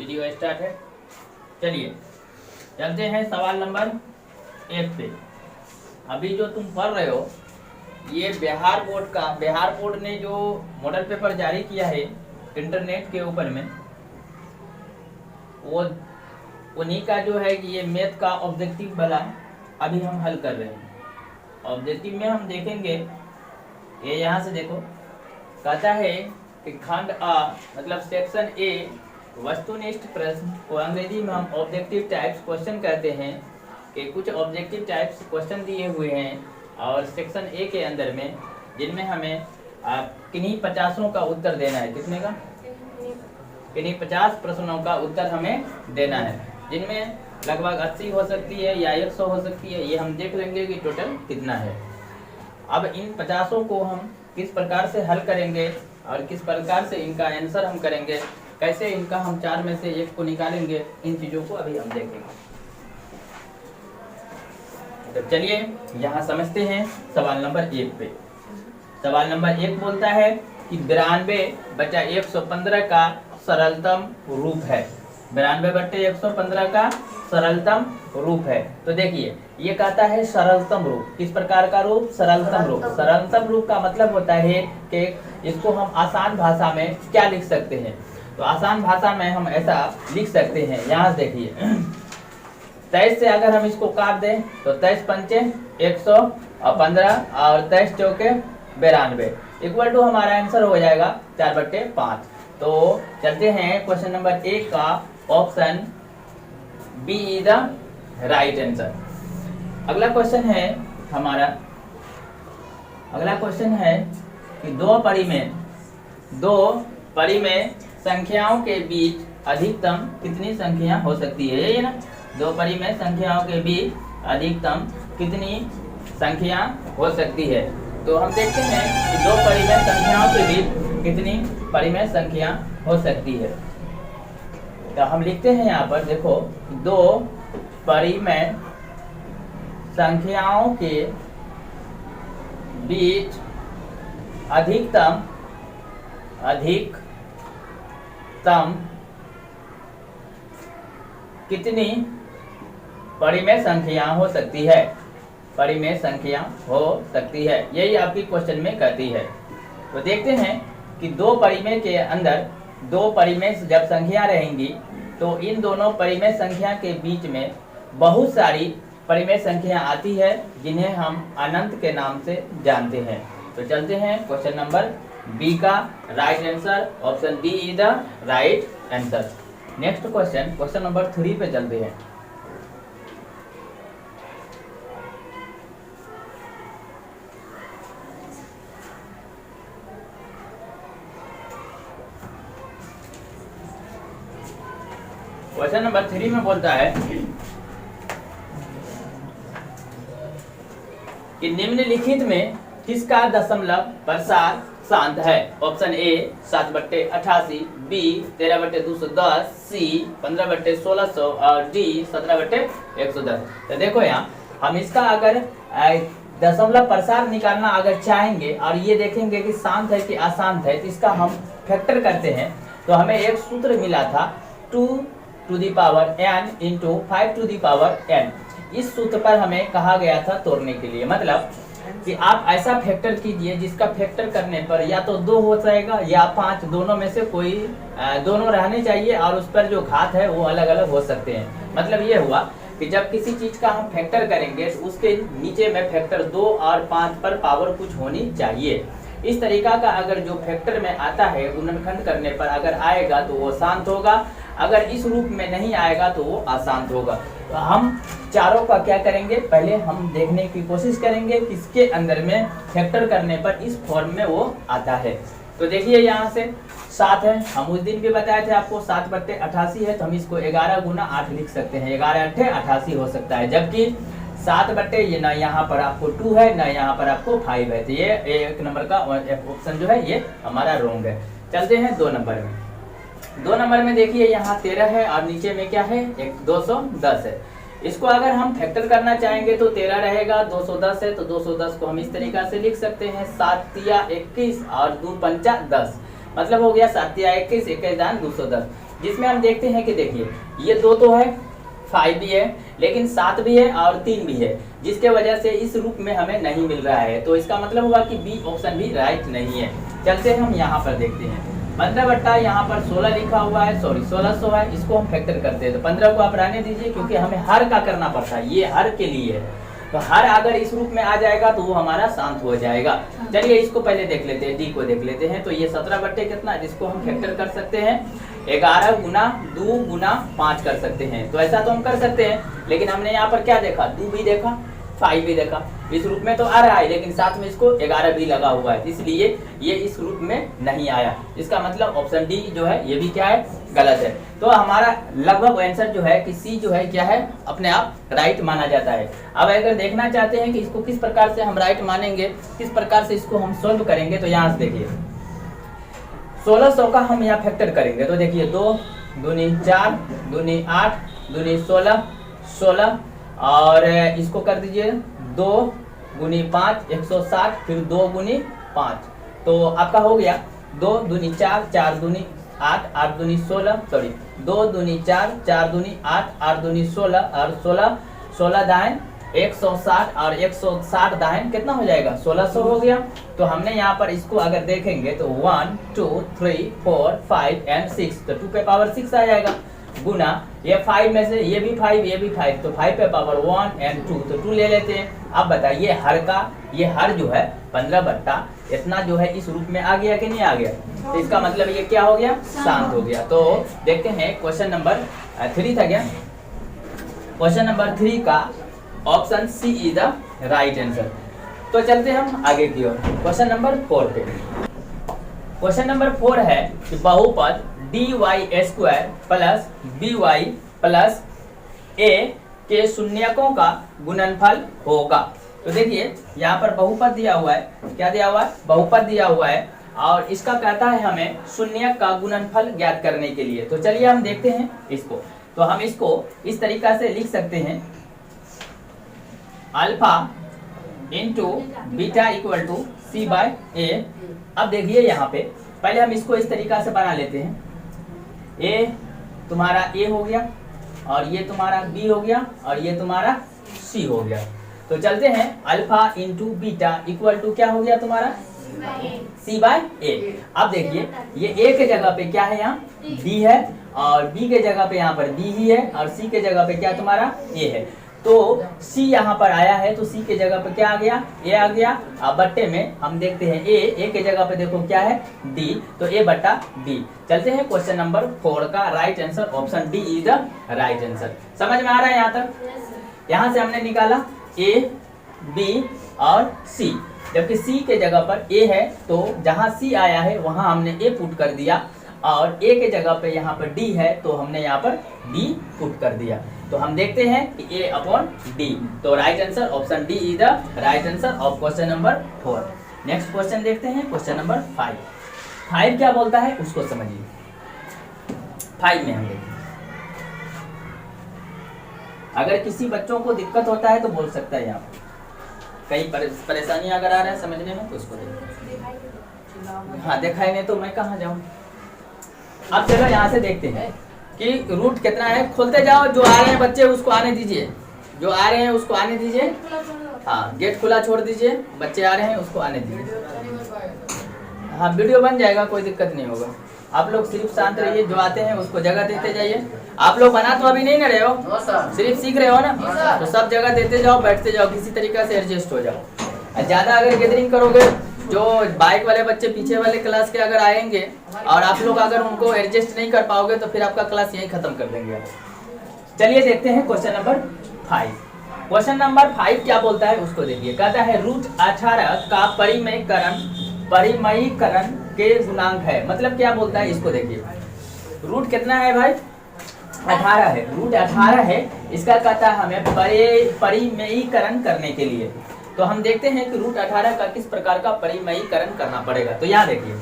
Video start है। चलिए चलते हैं सवाल नंबर 1 पे। अभी जो तुम पढ़ रहे हो ये बिहार बोर्ड ने जो मॉडल पेपर जारी किया है इंटरनेट के ऊपर में, वो उन्हीं का जो है कि ये मैथ का ऑब्जेक्टिव वाला अभी हम हल कर रहे हैं। ऑब्जेक्टिव में हम देखेंगे, ये यहाँ से देखो, कहता है कि खंड अ मतलब सेक्शन ए वस्तुनिष्ठ प्रश्न को अंग्रेजी में हम ऑब्जेक्टिव टाइप्स क्वेश्चन कहते हैं कि कुछ ऑब्जेक्टिव टाइप्स क्वेश्चन दिए हुए हैं और सेक्शन ए के अंदर में, जिनमें हमें किन्हीं 50 का उत्तर देना है। कितने का? किन्हीं 50 प्रश्नों का उत्तर हमें देना है, जिनमें लगभग 80 हो सकती है या 100 हो सकती है। ये हम देख लेंगे कि टोटल कितना है। अब इन 50 को हम किस प्रकार से हल करेंगे और किस प्रकार से इनका आंसर हम करेंगे, कैसे इनका हम 4 में से 1 को निकालेंगे, इन चीज़ों को अभी हम देखेंगे। तो चलिए यहाँ समझते हैं सवाल नंबर 1 पे। सवाल नंबर 1 बोलता है कि 92/115 का सरलतम रूप है। 92/115 का सरलतम रूप है। तो देखिए ये कहता है सरलतम रूप। किस प्रकार का रूप? सरलतम रूप। सरलतम रूप का मतलब होता है कि इसको हम आसान भाषा में क्या लिख सकते हैं। तो आसान भाषा में हम ऐसा लिख सकते हैं, यहाँ से देखिए 23 से अगर हम इसको काट दें तो 23 पंचे 115 और 23 चौके 92 इक्वल टू हमारा आंसर हो जाएगा 4/5। तो चलते हैं क्वेश्चन नंबर 1 का option B is the right answer. अगला क्वेश्चन है हमारा, अगला क्वेश्चन है कि दो परी में संख्याओं के बीच अधिकतम कितनी संख्या हो सकती है। ये ना, दो परी में संख्याओं के बीच अधिकतम कितनी संख्या हो सकती है। तो हम देखते हैं कि दो परी में संख्याओं के बीच कितनी परी में संख्या हो सकती है। तो हम लिखते हैं यहाँ पर, देखो, दो परी में संख्याओं के बीच अधिकतम कितनी परी में संख्या हो सकती है। परी में संख्या हो सकती है, यही आपकी क्वेश्चन में कहती है। तो देखते हैं कि दो परी में के अंदर, दो परी में जब संख्या रहेंगी तो इन दोनों परी में संख्या के बीच में बहुत सारी परी में संख्या आती है, जिन्हें हम अनंत के नाम से जानते हैं। तो चलते हैं क्वेश्चन नंबर बी का right answer, option B is the right answer. Next question, question number 3 पे चलते हैं। क्वेश्चन नंबर 3 में बोलता है कि निम्नलिखित में किसका दशमलव प्रसार शांत है। ऑप्शन ए 7/88, बी 13/210, सी 15/1600 और डी 17/110। तो देखो यहाँ हम इसका अगर दशमलव प्रसार निकालना अगर चाहेंगे और ये देखेंगे कि शांत है कि अशांत है, तो इसका हम फैक्टर करते हैं। तो हमें एक सूत्र मिला था 2 to the power n into 5 to the power n। इस सूत्र पर हमें कहा गया था तोड़ने के लिए, मतलब कि आप ऐसा फैक्टर कीजिए जिसका फैक्टर करने पर या तो 2 हो जाएगा या 5, दोनों में से कोई दोनों रहने चाहिए और उस पर जो घात है वो अलग अलग हो सकते हैं। मतलब ये हुआ कि जब किसी चीज का हम फैक्टर करेंगे तो उसके नीचे में फैक्टर 2 और 5 पर पावर कुछ होनी चाहिए। इस तरीका का अगर जो फैक्टर में आता है गुणनखंड करने पर अगर आएगा तो वो शांत होगा, अगर इस रूप में नहीं आएगा तो वो अशांत होगा। तो हम चारों का क्या करेंगे, पहले हम देखने की कोशिश करेंगे किसके अंदर में फैक्टर करने पर इस फॉर्म में वो आता है। तो देखिए यहाँ से 7 है, हम उस दिन भी बताए थे आपको 7/88 है, तो हम इसको 11 × 8 लिख सकते हैं। 11 × 8 88 हो सकता है, जबकि 7 ये न यहाँ पर आपको 2 है न यहाँ पर आपको 5 है। तो ये 1 नंबर का ऑप्शन जो है ये हमारा रॉन्ग है। चलते हैं 2 नंबर में। 2 नंबर में देखिए यहाँ 13 है और नीचे में क्या है, 210 है। इसको अगर हम फैक्टर करना चाहेंगे तो 13 रहेगा, 210 है तो 210 को हम इस तरीका से लिख सकते हैं 7 × 21 और 2 × 5 = 10। मतलब हो गया 7 × 21, 21 दान 210। जिसमें हम देखते हैं कि देखिए ये 2 तो है, 5 भी है, लेकिन 7 भी है और 3 भी है, जिसके वजह से इस रूप में हमें नहीं मिल रहा है। तो इसका मतलब हुआ कि बी ऑप्शन भी राइट नहीं है। चलते हैं हम यहाँ पर देखते हैं 15 बट्टा यहाँ पर 16 लिखा हुआ है, सॉरी 1600 है, इसको हम फैक्टर करते हैं। तो 15 को आप रहने दीजिए क्योंकि हमें हर का करना पड़ता है, ये हर के लिए है। तो हर अगर इस रूप में आ जाएगा तो वो हमारा शांत हो जाएगा। चलिए इसको पहले देख लेते हैं, डी को देख लेते हैं। तो ये 17 बट्टे कितना, जिसको हम फैक्टर कर सकते हैं 11 गुना 2 गुना 5 कर सकते हैं। तो ऐसा तो हम कर सकते हैं, लेकिन हमने यहाँ पर क्या देखा, 2 भी देखा, 5 भी देखा, इस रूप में तो आ रहा है, लेकिन साथ में इसको 11 भी लगा हुआ है, इसलिए ये इस रूप में नहीं आया। इसका मतलब ऑप्शन डी जो है ये भी क्या है, गलत है। तो हमारा लगभग आंसर जो है कि सी जो है क्या है, अपने आप राइट माना जाता है। अब अगर देखना चाहते हैं कि इसको किस प्रकार से हम राइट मानेंगे, किस प्रकार से इसको हम सोल्व करेंगे, तो यहाँ से देखिए 1600 का हम यहाँ फैक्टर करेंगे। तो देखिए 2 दूनी 4 दूनी 8 दूनी 16 16 और इसको कर दीजिए 2 गुनी 5 160, फिर 2 गुनी 5, तो आपका हो गया 2 दूनी 4 4 दूनी 8 8 दूनी 16, सॉरी 2 दूनी 4 4 दूनी 8 8 दूनी 16 और 16 16 दाएं 160 और 160 दाएं कितना हो जाएगा, 1600 हो गया। तो हमने यहाँ पर इसको अगर देखेंगे तो 1 2 3 4 5 एंड 6, तो 2 पे पावर 6 आ जाएगा, गुना ये 5 में से ये भी 5 ये भी 5, तो 5 पे पावर 1 एंड 2, तो 2 ले लेते हैं। अब बताइए हर का, ये हर जो है 15 बट्टा इतना जो है इस रूप में आ गया कि नहीं आ गया, तो इसका मतलब ये क्या हो गया, शांत हो गया। तो देखते हैं क्वेश्चन नंबर 3 था क्या, क्वेश्चन नंबर 3 का option C is the right answer. तो चलते हम आगे की ओर क्वेश्चन नंबर 4 पे। क्वेश्चन नंबर 4 है कि बहुपद dy square plus by plus a के शून्यकों का गुणनफल होगा। तो देखिए यहाँ पर बहुपद दिया हुआ है, क्या दिया हुआ है, बहुपद दिया हुआ है, और इसका कहता है हमें शून्यक का गुणनफल ज्ञात करने के लिए। तो चलिए हम देखते हैं इसको। तो हम इसको इस तरीका से लिख सकते हैं, alpha into beta equal to C by A. अब देखिए यहाँ पे पहले हम इसको इस तरीका से बना लेते हैं, ए तुम्हारा ए हो गया और ये तुम्हारा बी हो गया और ये तुम्हारा सी हो गया। तो चलते हैं, alpha into beta equal to क्या हो गया तुम्हारा, सी बाय ए। अब देखिए ये ए के जगह पे क्या है, यहाँ बी है, और बी के जगह पे यहाँ पर बी ही है, और सी के जगह पे क्या तुम्हारा ए है। तो C यहाँ पर आया है, तो C के जगह पे क्या आ गया, A आ गया। अब बट्टे में हम देखते हैं A के जगह पे देखो क्या है, D, तो A बट्टा D। चलते हैं क्वेश्चन नंबर 4 का right answer option D is the right answer. समझ में आ रहा है यहाँ तक? यहाँ से हमने निकाला A, B और C, जबकि C के जगह पर A है, तो जहाँ C आया है वहाँ हमने A पुट कर दिया, और A के जगह पे यहाँ पर D है तो हमने यहाँ पर D पुट कर दिया। तो हम देखते हैं कि A अपॉन D, तो right answer option D is the right answer of question number 4। Next question देखते हैं, क्वेश्चन नंबर 5। 5 क्या बोलता है उसको समझिए। 5 में हम देखते हैं, अगर किसी बच्चों को दिक्कत होता है तो बोल सकता है, यहाँ कई परेशानी अगर आ रहा है समझने में तो उसको देखते हैं। हाँ दिखाई नहीं तो मैं कहाँ जाऊँ। अब चलो यहाँ से देखते हैं कि रूट कितना है, खोलते जाओ, जो आ रहे हैं बच्चे उसको आने दीजिए, जो आ रहे हैं उसको आने दीजिए। हाँ गेट खुला छोड़ दीजिए, बच्चे आ रहे हैं उसको आने दीजिए। हाँ वीडियो बन जाएगा, कोई दिक्कत नहीं होगा। आप लोग सिर्फ शांत रहिए, जो आते हैं उसको जगह देते जाइए। आप लोग बना तो अभी नहीं ना रहे हो, सिर्फ सीख रहे हो ना, तो सब जगह देते जाओ, बैठते जाओ, किसी तरीका से एडजस्ट हो जाओ। ज्यादा अगर गैदरिंग करोगे, जो बाइक वाले बच्चे पीछे वाले क्लास के अगर आएंगे और आप लोग अगर उनको एडजस्ट नहीं कर पाओगे तो फिर आपका क्लास यहीं खत्म कर देंगे। चलिए देखते हैं क्वेश्चन नंबर 5। क्वेश्चन नंबर 5 क्या बोलता है उसको देखिए। कहता है रूट 18 का परिमयीकरण के गुणांक है। मतलब क्या बोलता है इसको देखिए। रूट कितना है भाई, 18 है, रूट 18 है। इसका कहता है हमें परिमयीकरण करने के लिए। तो हम देखते हैं कि रूट 18 का किस प्रकार का परिमयीकरण करना पड़ेगा। तो यहाँ देखिए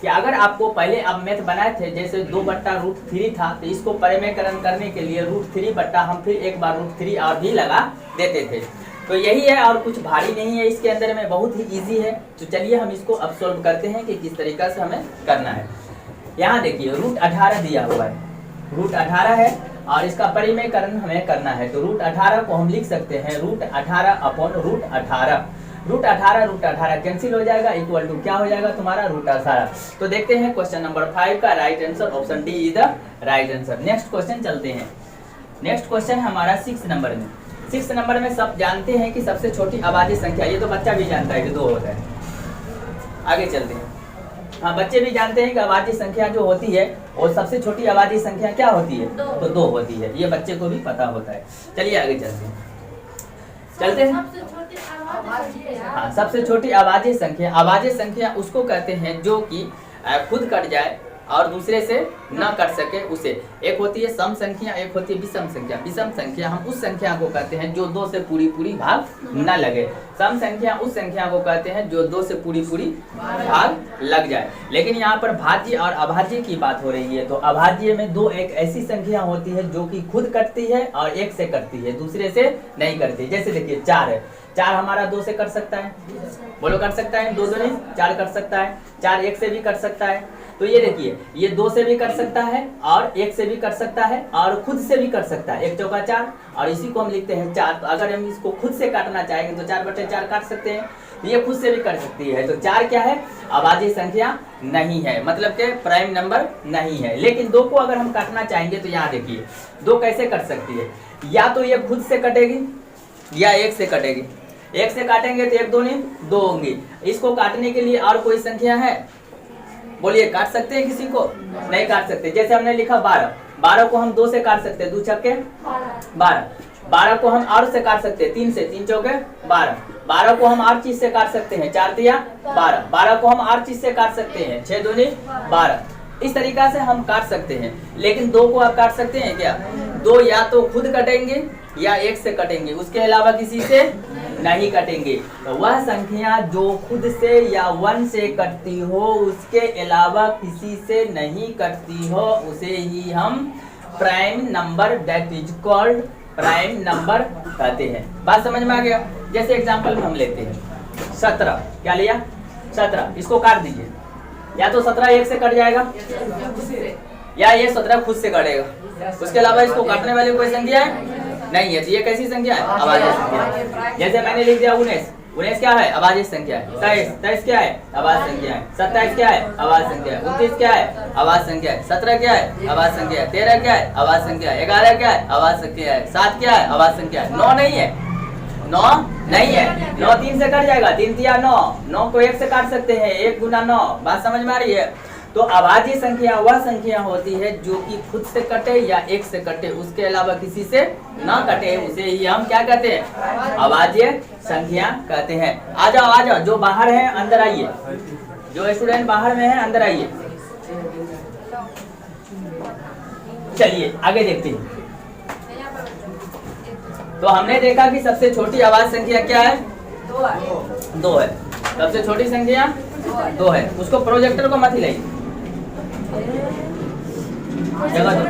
कि अगर आपको पहले आप मैथ बनाए थे, जैसे 2 बट्टा रूट 3 था, तो इसको परिमयीकरण करने के लिए रूट 3 बट्टा हम फिर एक बार रूट 3 और भी लगा देते थे। तो यही है, और कुछ भारी नहीं है इसके अंदर में, बहुत ही इजी है। तो चलिए हम इसको अब सोल्व करते हैं कि किस तरीका से हमें करना है। यहाँ देखिए रूट 18 दिया हुआ है, √18 है और इसका परिमेयकरण हमें करना है, तो √18 को हम लिख सकते हैं √18 अपॉन √18। √18 कैंसिल हो जाएगा, इक्वल टू क्या हो जाएगा तुम्हारा √18। तो देखते हैं क्वेश्चन नंबर 5 का right answer, option D is the right answer. Next question चलते हैं। नेक्स्ट क्वेश्चन हमारा 6 नंबर में। 6 नंबर में सब जानते हैं कि सबसे छोटी अभाज्य संख्या, ये तो बच्चा भी जानता है कि 2 होता है। आगे चलते हैं। हाँ, बच्चे भी जानते हैं कि अभाज्य संख्या जो होती है और सबसे छोटी अभाज्य संख्या क्या होती है, तो 2 होती है, ये बच्चे को भी पता होता है। चलिए आगे चलते हैं। हाँ, सबसे छोटी अभाज्य संख्या, अभाज्य संख्या उसको कहते हैं जो कि खुद कट जाए और दूसरे से न कट सके उसे। एक होती है सम संख्या, एक होती है विषम संख्या। विषम संख्या हम उस संख्या को कहते हैं जो 2 से पूरी भाग न लगे। सम संख्या उस संख्या को कहते हैं जो 2 से पूरी भाग लग जाए। लेकिन यहाँ पर भाज्य और अभाज्य की बात हो रही है, तो अभाज्य में 2 एक ऐसी संख्या होती है जो कि खुद कटती है और 1 से कटती है, दूसरे से नहीं करती। जैसे देखिए 4 है, 4 हमारा 2 से कट सकता है, बोलो कट सकता है, 2 नहीं 4 कट सकता है। 4 1 से भी कट सकता है, तो ये देखिए ये 2 से भी कट सकता है और 1 से भी कट सकता है और खुद से भी कट सकता है। 1 चौका 4 और इसी को हम लिखते हैं 4। तो अगर हम इसको खुद से काटना चाहेंगे तो 4/4 काट सकते हैं, ये खुद से भी कट सकती है। तो 4 क्या है, अभाज्य संख्या नहीं है, मतलब के प्राइम नंबर नहीं है। लेकिन 2 को अगर हम काटना चाहेंगे तो यहाँ देखिए 2 कैसे कट सकती है, या तो ये खुद से कटेगी या 1 से कटेगी। 1 से काटेंगे तो 1 2 नहीं 2 होंगी। इसको काटने के लिए और कोई संख्या है, बोलिए काट सकते हैं किसी को, नहीं काट सकते। जैसे हमने लिखा 12, 12 को हम 2 से काट सकते हैं, 2 छक्के 12। 12 को हम और से काट सकते हैं 3 से, 3 चौके 12। 12 को हम और चीज से काट सकते हैं, 4 तिया 12। 12 को हम और चीज से काट सकते हैं, 6 दूनी 12। इस तरीका से हम काट सकते हैं। लेकिन 2 को आप काट सकते हैं क्या, 2 या तो खुद कटेंगे या 1 से कटेंगे, उसके अलावा किसी से नहीं कटेंगे। तो वह संख्या जो खुद से या 1 से कटती हो, उसके अलावा किसी से नहीं कटती हो, उसे ही हम prime number, that is called prime number कहते हैं। बात समझ में आ गया। जैसे एग्जांपल में हम लेते हैं 17, क्या लिया 17, इसको काट दीजिए, या तो 17 1 से कट जाएगा या ये 17 खुद से कटेगा, उसके अलावा इसको काटने वाली कोई संख्या है नहीं है। तो ये कैसी संख्या है, अभाज्य संख्या है। जैसे मैंने लिख दिया 19, 19 क्या है, अभाज्य संख्या है। 23, 23 क्या है, अभाज्य संख्या है। 27 क्या है, अभाज्य संख्या है। 29 क्या है, अभाज्य संख्या है। 17 क्या है, अभाज्य संख्या है। 13 क्या है, अभाज्य संख्या है। 11 क्या है, अभाज्य संख्या है। 7 क्या है, अभाज्य संख्या है। 9 नहीं है, 9 नहीं है। 9 3 से कट जाएगा, 3 तिया 9, 9 को 1 से काट सकते हैं, 1 गुना 9। बात समझ में आ रही है। तो अभाज्य संख्या वह संख्या होती है जो कि खुद से कटे या 1 से कटे, उसके अलावा किसी से ना कटे, उसे ही हम क्या कहते हैं, अभाज्य संख्या कहते हैं। आ जाओ, जो बाहर है अंदर आइए, जो स्टूडेंट बाहर में है अंदर आइए। चलिए आगे देखते हैं। तो हमने देखा कि सबसे छोटी अभाज्य संख्या क्या है, 2 है। सबसे छोटी संख्या 2 है। उसको प्रोजेक्टर को मत हिलाइए, जगह दो।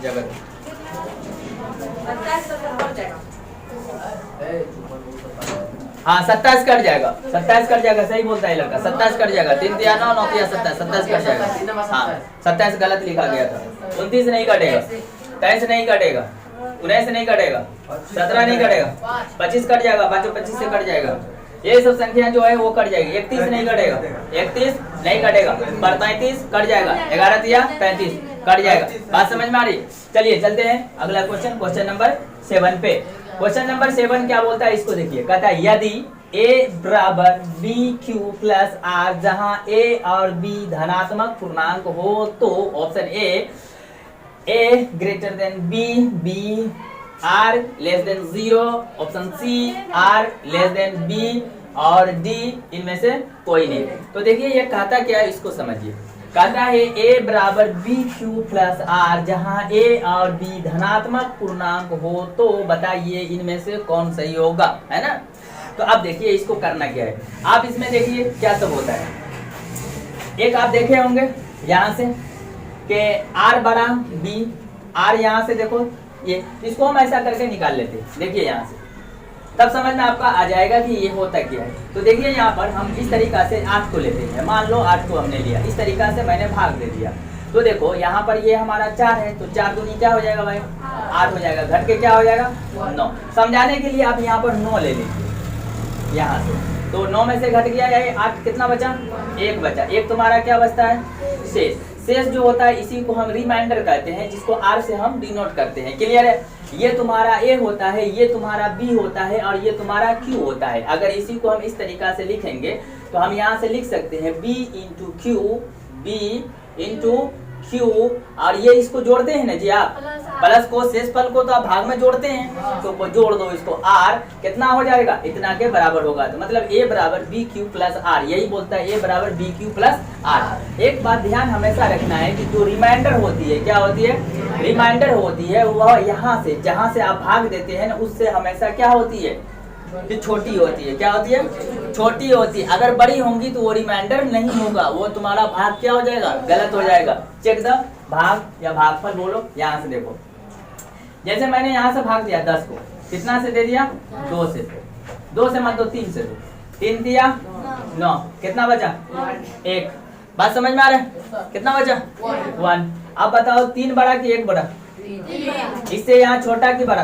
जगह दो। हाँ 27 कट जाएगा, 27 कट जाएगा, सही बोलता है लड़का, 27 कट जाएगा। 3 तिया 9, 9 तिया 27, 27 कट जाएगा। हाँ 27 गलत लिखा गया था। 29 नहीं कटेगा, 23 नहीं कटेगा, 19 नहीं कटेगा, 17 नहीं कटेगा, 25 कट जाएगा, 25 से कट जाएगा। ये सब संख्या जो है वो कट जाएगी। 31 नहीं कटेगा, 31 नहीं कटेगा, 35 कट जाएगा, 11 तिया 35 कट जाएगा। बात समझ में आ रही। चलिए चलते हैं अगला क्वेश्चन, क्वेश्चन नंबर 7 पे। क्वेश्चन नंबर 7 क्या बोलता है, इसको देखिए। कहता है यदि a बराबर BQ प्लस R, जहां a और b धनात्मक पूर्णांक हो, तो option A greater than B, B R less than 0, option C R less than B और D इनमें से कोई नहीं। तो देखिए ये कहता क्या है, इसको समझिए। कहता है a बराबर BQ प्लस R, जहां a और b धनात्मक पूर्णांक हो, तो बताइए इनमें से कौन सही होगा, है ना। तो अब देखिए इसको करना क्या है। आप इसमें देखिए क्या सब होता है। एक आप देखे होंगे यहाँ से कि R बड़ा B, R यहाँ से देखो, ये इसको हम ऐसा करके निकाल लेते हैं। देखिए यहाँ से तब समझ में आपका आ जाएगा कि ये होता क्या है। तो देखिए यहाँ पर हम इस तरीका से 8 को लेते हैं, मान लो 8 को हमने लिया, इस तरीका से मैंने भाग दे दिया। तो देखो यहाँ पर ये हमारा 4 है, तो 4 दूनी क्या हो जाएगा भाई 8 हो जाएगा, घट के क्या हो जाएगा 9। समझाने के लिए आप यहाँ पर 9 ले लीजिए यहाँ से, तो 9 में से घट गया ये 8, कितना बचा 1 बचा, 1 तुम्हारा क्या बचता है शेष। शेष जो होता है इसी को हम रिमाइंडर कहते हैं, जिसको R से हम डिनोट करते हैं। क्लियर है, ये तुम्हारा A होता है, ये तुम्हारा B होता है और ये तुम्हारा Q होता है। अगर इसी को हम इस तरीका से लिखेंगे तो हम यहाँ से लिख सकते हैं B into Q, B into Q, और ये इसको जोड़ते हैं ना जी आप, प्लस को शेषफल को तो आप भाग में जोड़ते हैं, तो जोड़ दो इसको, R कितना हो जाएगा इतना के बराबर होगा। तो मतलब A बराबर बी क्यू प्लस आर, यही बोलता है A बराबर बी क्यू प्लस आर। एक बात ध्यान हमेशा रखना है कि जो रिमाइंडर होती है, क्या होती है रिमाइंडर होती है, वह यहाँ से जहाँ से आप भाग देते हैं ना उससे हमेशा क्या होती है कि छोटी होती है। क्या होती है छोटी होती है। अगर बड़ी होंगी तो वो रिमाइंडर नहीं होगा, वो तुम्हारा भाग क्या हो जाएगा गलत हो जाएगा। चेक द भाग या भागफल बोलो। यहाँ से देखो, जैसे मैंने यहाँ से भाग दिया 10 को, कितना से दे दिया 2 से, 2 से मत दो 3 से दो, 3 दिया 9, कितना बचा 1। बात समझ में आ रहा है, कितना बचा 1। अब बताओ 3 बड़ा कि 1 बड़ा, इससे यहाँ छोटा कि बड़ा,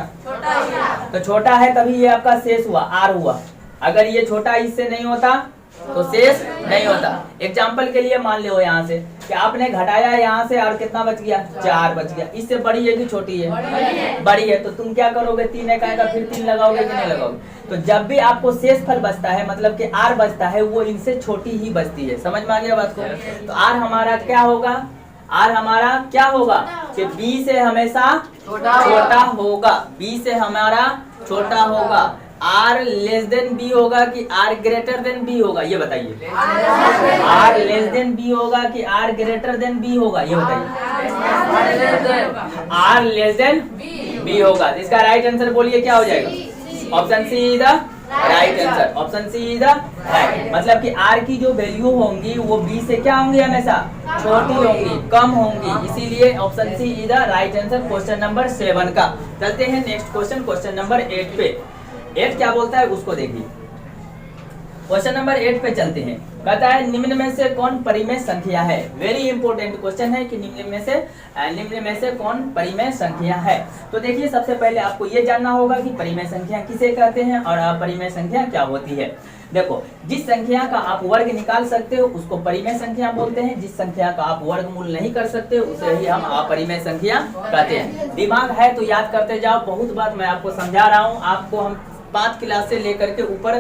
तो छोटा है तभी ये आपका शेष हुआ R हुआ। अगर ये छोटा इससे नहीं होता तो शेष नहीं होता। एग्जाम्पल के लिए मान लो यहाँ से कि आपने घटाया यहाँ से और कितना बच गया 4 बच गया। इससे बड़ी है कि छोटी है बड़ी है, तो तुम क्या करोगे 3 एक आएगा फिर 3 लगाओगे कि नहीं लगाओगे। तो जब भी आपको शेष फल बचता है मतलब कि R बचता है वो इनसे छोटी ही बचती है। समझ में आ गया बात को। तो R हमारा क्या होगा, R हमारा क्या होगा कि B से हमेशा छोटा होगा, B से हमारा छोटा होगा। R लेस देन B होगा कि R ग्रेटर देन B होगा, ये बताइए। R लेस देन B होगा कि R ग्रेटर देन B होगा, ये बताइए। R लेस देन B होगा। इसका राइट आंसर बोलिए क्या हो जाएगा। Option C is the right answer. Option C is the right. मतलब कि R की जो वैल्यू होंगी वो B से क्या होंगी हमेशा छोटी होंगी, कम होंगी, इसीलिए option C is the right answer question number 7 का। चलते हैं नेक्स्ट क्वेश्चन, क्वेश्चन नंबर 8 पे। 8 क्या बोलता है उसको देखिए। क्वेश्चन नंबर 8 पे चलते हैं। कहता है निम्न में से कौन परिमेय संख्या है। वेरी इंपॉर्टेंट क्वेश्चन है कि निम्न में से कौन परिमेय संख्या है। तो देखिए सबसे पहले आपको ये जानना होगा कि परिमेय संख्या किसे कहते हैं और अपरिमेय संख्या क्या होती है। देखो, जिस संख्या का आप वर्ग निकाल सकते हो उसको परिमेय संख्या बोलते हैं, जिस संख्या का आप वर्गमूल नहीं कर सकते उसे ही हम अपरिमेय संख्या कहते हैं। दिमाग है तो याद करते जाओ, बहुत बात मैं आपको समझा रहा हूँ। आपको हम 5 क्लास से लेकर के ऊपर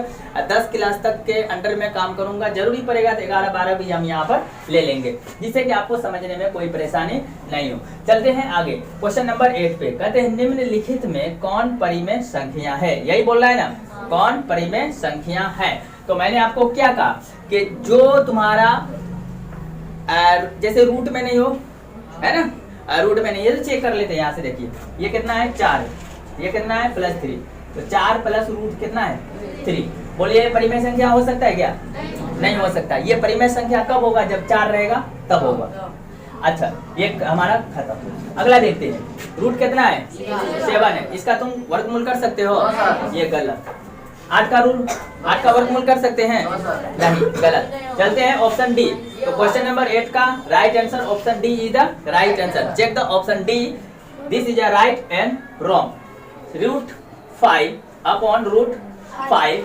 10 क्लास तक के अंडर में काम करूंगा, जरूरी पड़ेगा तो 11-12 भी हम यहाँ पर ले लेंगे, जिससे कि आपको समझने में कोई परेशानी नहीं हो। चलते हैं आगे क्वेश्चन नंबर 8 पे। कहते हैं निम्नलिखित में कौन परिमेय संख्या है। यही बोल रहा है ना, कौन परिमेय संख्या है। तो मैंने आपको क्या कहा कि जो तुम्हारा जैसे रूट में नहीं हो, है ना, रूट में नहीं है तो चेक कर लेते हैं। यहाँ से देखिए ये कितना है 4, ये कितना है +3, तो 4 प्लस रूट कितना है 3। बोलिए परिमेय संख्या हो सकता है क्या। नहीं हो सकता। ये परिमेय संख्या कब होगा जब 4 रहेगा तब होगा। अच्छा ये हमारा खत्म। अगला देखते हैं। रूट कितना है 7 है, इसका तुम वर्गमूल कर सकते हो, ये गलत। 8 का वर्गमूल कर सकते हैं, नहीं गलत। चलते हैं ऑप्शन डी। तो क्वेश्चन नंबर 8 का right answer option D is the right answer. Check the option D, this is a right and wrong. Root 5 upon root 5,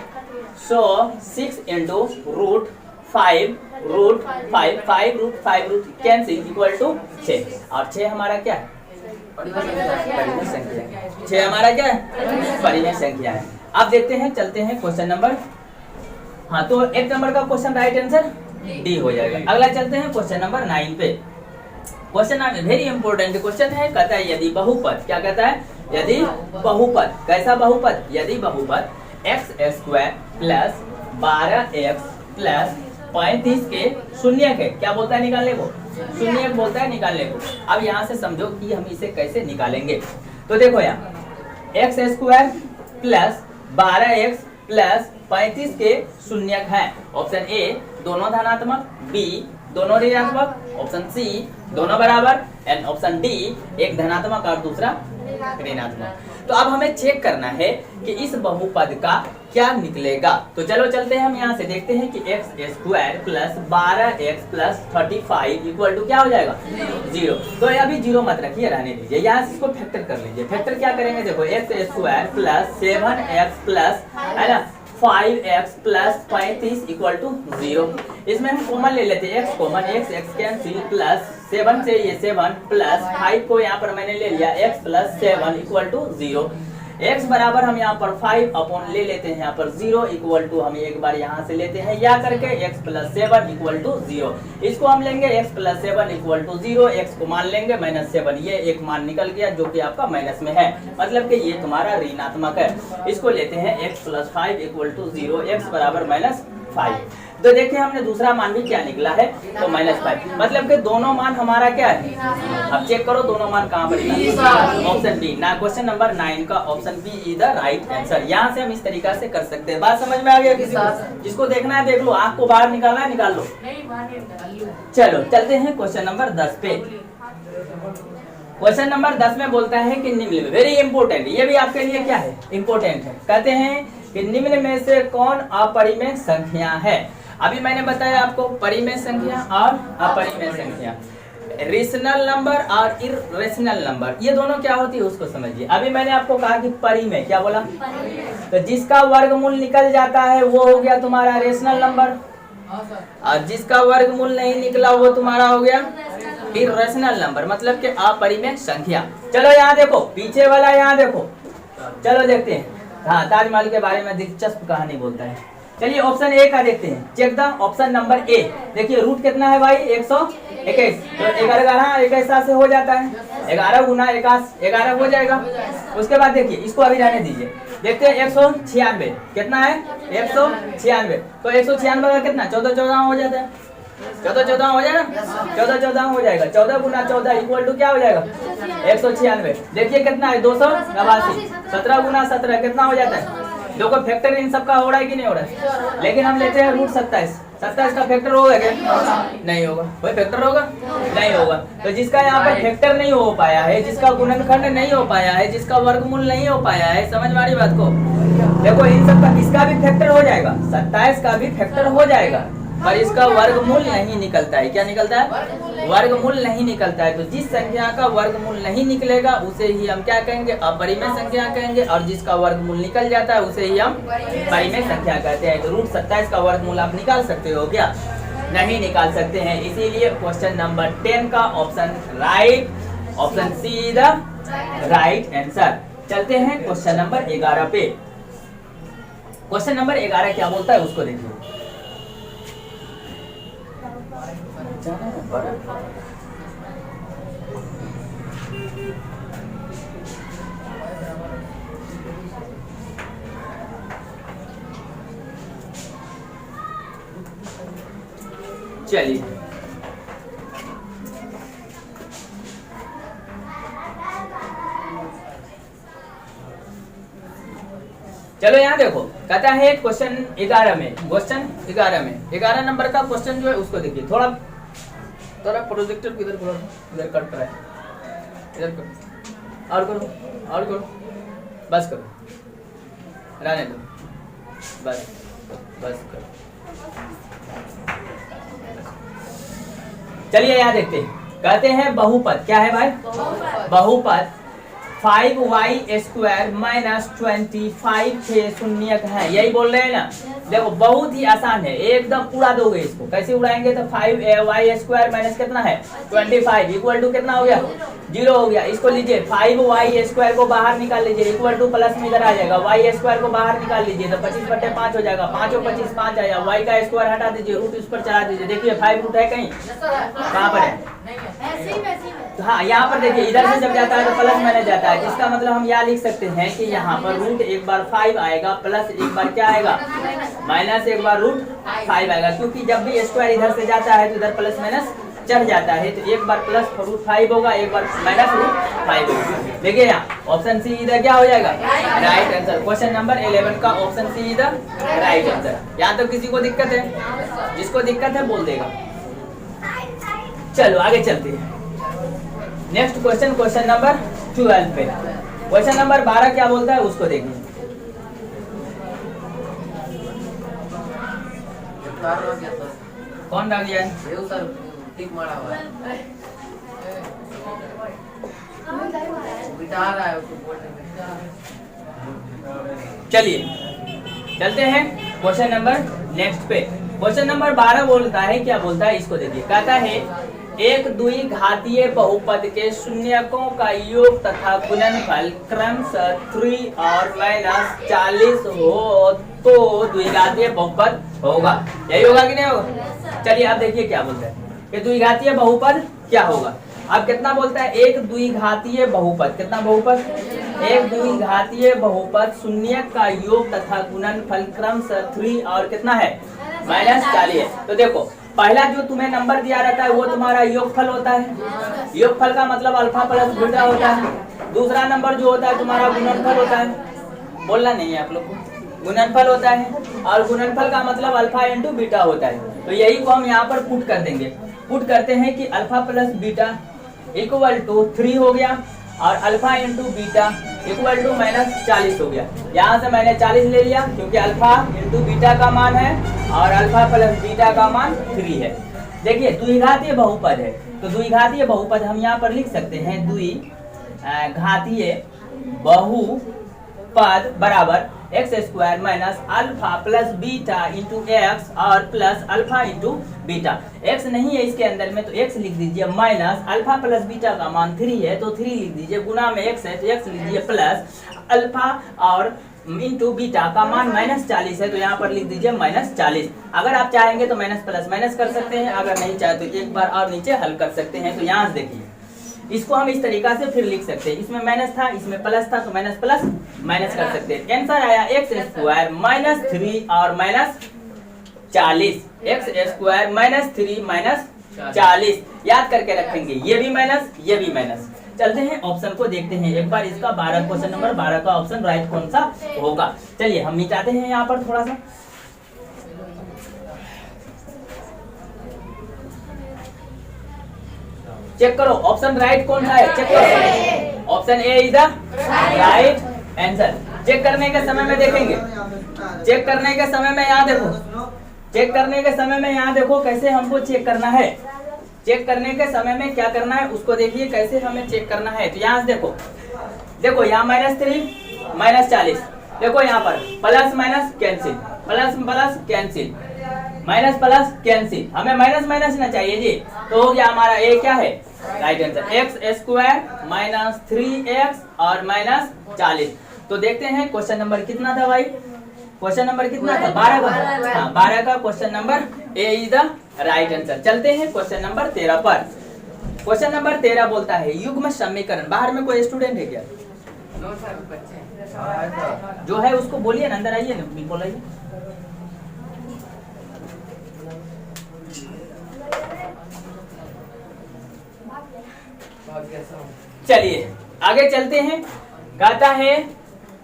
so 6 into root 5 root 5 root cancel equal to 6। और 6 हमारा क्या है परिमेय संख्या। 6 हमारा क्या है परिमेय संख्या है। अब देखते हैं, चलते हैं क्वेश्चन नंबर, हाँ तो 1 नंबर का क्वेश्चन राइट आंसर डी हो जाएगा। अगला चलते हैं क्वेश्चन नंबर 9 पे। क्वेश्चन वेरी इंपॉर्टेंट क्वेश्चन है। कहता है यदि बहुपद, क्या कहता है यदि बहुपद, कैसा बहुपद, यदि बहुपद x² प्लस 12x प्लस 35 के शून्यक है। क्या बोलता है निकालने को, शून्यक बोलता है निकालने को। अब यहाँ से समझो कि हम इसे कैसे निकालेंगे। तो देखो यहाँ x² प्लस 12x प्लस 35 के शून्यक है। ऑप्शन ए दोनों धनात्मक, बी दोनों ऋणात्मक, ऑप्शन सी दोनों बराबर, एंड ऑप्शन डी एक धनात्मक और दूसरा ऋणात्मक। तो अब हमें चेक करना है कि इस बहुपद का क्या निकलेगा। तो चलो चलते हैं, हम यहाँ से देखते हैं कि x square plus 12x plus 35 equal to क्या हो जाएगा 0। तो अभी 0 मत रखिए, रहने दीजिए, यहाँ से इसको फैक्टर कर लीजिए। फैक्टर क्या करेंगे, देखो x square plus 7x plus है ना 5x प्लस 35 इक्वल टू 0। इसमें हम कॉमन ले लेते हैं, x common, x cancel plus 7 से ये 7 प्लस 5 को यहाँ पर मैंने ले लिया x plus 7 equal to 0। x बराबर हम यहाँ पर 5 अपॉन ले लेते हैं यहाँ पर 0 इक्वल टू हम एक बार यहाँ से लेते हैं या करके x प्लस 7 इक्वल टू 0। इसको हम लेंगे x plus 7 equal to 0, x को मान लेंगे -7, ये एक मान निकल गया जो कि आपका माइनस में है, मतलब कि ये तुम्हारा ऋणात्मक है। इसको लेते हैं x plus 5 equal to 0, x बराबर -5। तो देखिए हमने दूसरा मान भी क्या निकला है, तो -5, मतलब कि दोनों मान हमारा क्या है। अब चेक करो दोनों मान कहाँ पर, ऑप्शन बी ना, क्वेश्चन नंबर 9 का option B is the right answer. यहाँ से हम इस तरीका से कर सकते हैं। बात समझ में आ गया किसी को? जिसको देखना है देख लो, आंख को बाहर निकालना है निकाल लो। चलो चलते हैं क्वेश्चन नंबर 10 पे। क्वेश्चन नंबर 10 में बोलता है कि निम्न में, वेरी इंपोर्टेंट, ये भी आपके लिए क्या है, इंपोर्टेंट है। कहते हैं कि निम्न में से कौन अपरिमेय संख्या है। अभी मैंने बताया आपको परिमेय संख्या और अपरिमेय संख्या, रेशनल नंबर और इरेशनल नंबर, ये दोनों क्या होती है उसको समझिए। अभी मैंने आपको कहा कि परिमेय, क्या बोला, तो जिसका वर्गमूल निकल जाता है वो हो गया तुम्हारा रेशनल नंबर, और जिसका वर्गमूल नहीं निकला वो तुम्हारा हो गया इरेशनल नंबर, मतलब कि अपरिमेय संख्या। चलो यहाँ देखो, पीछे वाला यहाँ देखो, चलो देखते हैं। हाँ, ताजमहल के बारे में दिलचस्प कहानी बोलता है। चलिए ऑप्शन ए का देखते हैं, check the option number A. देखिए रूट कितना है भाई, 121, तो 11 से हो जाता है, 11 गुना 11 हो जाएगा। उसके बाद देखिए इसको अभी रहने दीजिए, देखते हैं 196 कितना है, 196, तो 196 का कितना 14 हो जाता है, 14 हो जाएगा, 14 हो जाएगा, 14 गुना 14 इक्वल टू क्या हो जाएगा 196। देखिए कितना है 282, 17 गुना 17 कितना हो जाता है, देखो फैक्टर इन सब का हो रहा है कि नहीं हो रहा है, लेकिन हम लेते हैं रूट 27 का फैक्टर होगा क्या, नहीं होगा, कोई फैक्टर होगा नहीं होगा। तो जिसका यहाँ पर फैक्टर नहीं हो पाया है, जिसका गुणनखंड नहीं हो पाया है, जिसका वर्गमूल नहीं हो पाया है, समझ वाली बात को, देखो इन सब का इसका भी फैक्टर हो जाएगा, 27 का भी फैक्टर हो जाएगा, पर इसका वर्गमूल नहीं निकलता है। क्या निकलता है, वर्गमूल नहीं निकलता है। तो जिस संख्या का वर्गमूल नहीं निकलेगा उसे ही हम क्या कहेंगे, अपरिमेय संख्या कहेंगे, और जिसका वर्गमूल निकल जाता है उसे ही हम परिमेय संख्या कहते हैं। तो रूट 27 का वर्गमूल आप निकाल सकते हो क्या, नहीं निकाल सकते हैं, इसीलिए क्वेश्चन नंबर 10 का option right, option see the right answer. चलते हैं क्वेश्चन नंबर 11 पे। क्वेश्चन नंबर 11 क्या बोलता है उसको देखिए। चलिए चलो यहाँ देखो, कहता है क्वेश्चन 11 में, क्वेश्चन 11 में 11 नंबर का क्वेश्चन जो है उसको देखिए। थोड़ा प्रोजेक्टर किधर कट रहा है, इधर करो, और करो, बस करो, रहने दो, बस करो। चलिए यहाँ देखते हैं, कहते हैं बहुपद, क्या है भाई, बहुपद 5y स्क्वायर माइनस 25 के शून्यक है, यही बोल रहे हैं ना। देखो बहुत ही आसान है, एकदम उड़ा दोगे इसको। कैसे उड़ाएंगे, तो 5y स्क्वायर माइनस कितना है 25 इक्वल टू कितना हो गया 0 हो गया। इसको लीजिए 5y स्क्वायर को बाहर निकाल लीजिए, इक्वल टू प्लस में इधर आ जाएगा, y स्क्वायर को बाहर निकाल लीजिए तो 25/5 हो जाएगा, 5 और 25 5 आया, y का स्क्वायर हटा दीजिए, रूट इस पर चला दीजिए। देखिए 5 रूट है कहीं, कहाँ पर है, तो हाँ यहाँ पर देखिए इधर से जब जाता है तो प्लस माइनस जाता है। इसका मतलब हम यहाँ लिख सकते हैं कि यहाँ पर रूट एक बार 5 आएगा, प्लस एक बार क्या आएगा माइनस एक बार रूट 5 आएगा, क्योंकि जब भी स्क्वायर इधर से जाता है तो इधर प्लस माइनस चढ़ जाता है। तो एक बार प्लस रूट 5 होगा, एक बार माइनस रूट 5 होगा। देखिए यहाँ ऑप्शन सी इधर क्या हो जाएगा राइट आंसर। क्वेश्चन नंबर 11 का ऑप्शन सी इधर राइट आंसर। यहाँ तो किसी को दिक्कत है, जिसको दिक्कत है बोल देगा। चलो आगे चलते हैं, नेक्स्ट क्वेश्चन, क्वेश्चन नंबर 12 पे। क्वेश्चन नंबर 12 क्या बोलता है उसको देखिए। कौन डाल दिया है? चलिए चलते हैं क्वेश्चन नंबर नेक्स्ट पे। क्वेश्चन नंबर 12 बोलता है, क्या बोलता है इसको देखिए। कहता है एक द्विघातीय बहुपद के शून्यकों का योग तथा गुणनफल क्रमशः 3 और -40 हो तो द्विघातीय बहुपद होगा। यही होगा कि नहीं होगा? चलिए अब देखिए क्या बोलता है कि द्विघातीय बहुपद क्या होगा। अब कितना बोलता है? एक द्विघातीय बहुपद, कितना बहुपद? एक द्विघातीय बहुपद शून्य का योग तथा गुणनफल क्रमशः 3 और कितना है? -40 है। तो देखो पहला जो तुम्हें नंबर दिया रहता है वो तुम्हारा योगफल होता है। योगफल का मतलब अल्फा प्लस बीटा होता है। दूसरा नंबर जो होता है तुम्हारा गुणनफल होता है। बोलना नहीं है आप लोग को, गुणनफल होता है और गुणनफल का मतलब अल्फा इंटू बीटा होता है। तो यही को हम यहाँ पर पुट कर देंगे। पुट करते हैं कि alpha plus beta equal to 3 हो गया और alpha into beta equal to -40 हो गया। यहाँ से मैंने 40 ले लिया क्योंकि अल्फा इंटू बीटा का मान है और अल्फा प्लस बीटा का मान 3 है। देखिए द्विघातीय बहुपद है तो द्विघातीय बहुपद हम यहाँ पर लिख सकते हैं द्विघातीय बहुपद बराबर x² minus alpha plus beta into X और plus alpha into beta. x नहीं है इसके अंदर में तो x लिख दीजिए, माइनस अल्फा प्लस बीटा का मान 3 है तो 3 लिख दीजिए, गुना में x है तो x लिख दीजिए, प्लस अल्फा और इंटू बीटा का मान -40 है तो यहाँ पर लिख दीजिए -40। अगर आप चाहेंगे तो माइनस प्लस माइनस कर सकते हैं, अगर नहीं चाहे तो एक बार और नीचे हल कर सकते हैं। तो यहाँ से देखिए इसको हम इस तरीका से फिर लिख सकते हैं। इसमें माइनस था इसमें प्लस था तो माइनस प्लस माइनस कर सकते हैं। आंसर आया x² -3 और -40। x² -3 -40 याद करके रखेंगे, ये भी माइनस ये भी माइनस। चलते हैं ऑप्शन को देखते हैं एक बार इसका। 12 क्वेश्चन नंबर 12 का ऑप्शन राइट कौन सा होगा। चलिए हम मिटाते हैं यहाँ पर थोड़ा सा। चेक करो ऑप्शन राइट कौन सा है, चेक करो। Option A is the right answer. Check करने के समय में देखेंगे, चेक करने के समय में यहाँ देखो, चेक करने के समय में यहाँ देखो कैसे हमको चेक करना है। चेक करने के समय में क्या करना है उसको देखिए कैसे हमें चेक करना है। तो यहाँ से देखो, देखो यहाँ -3 -40, देखो यहाँ पर plus minus cancel, plus plus cancel, minus plus cancel, हमें माइनस माइनस ना चाहिए जी। तो हो गया हमारा ए क्या है राइट आंसर, x² -3x और -40। तो देखते हैं क्वेश्चन नंबर कितना था भाई, क्वेश्चन नंबर कितना था 12 का। हाँ 12 का question number A is the right answer. चलते हैं क्वेश्चन नंबर 13 पर। क्वेश्चन नंबर 13 बोलता है युग्म समीकरण। बाहर में कोई स्टूडेंट है क्या? जो है उसको बोलिए ना, अंदर आइए ना, बोलिए। चलिए आगे चलते हैं। कहता है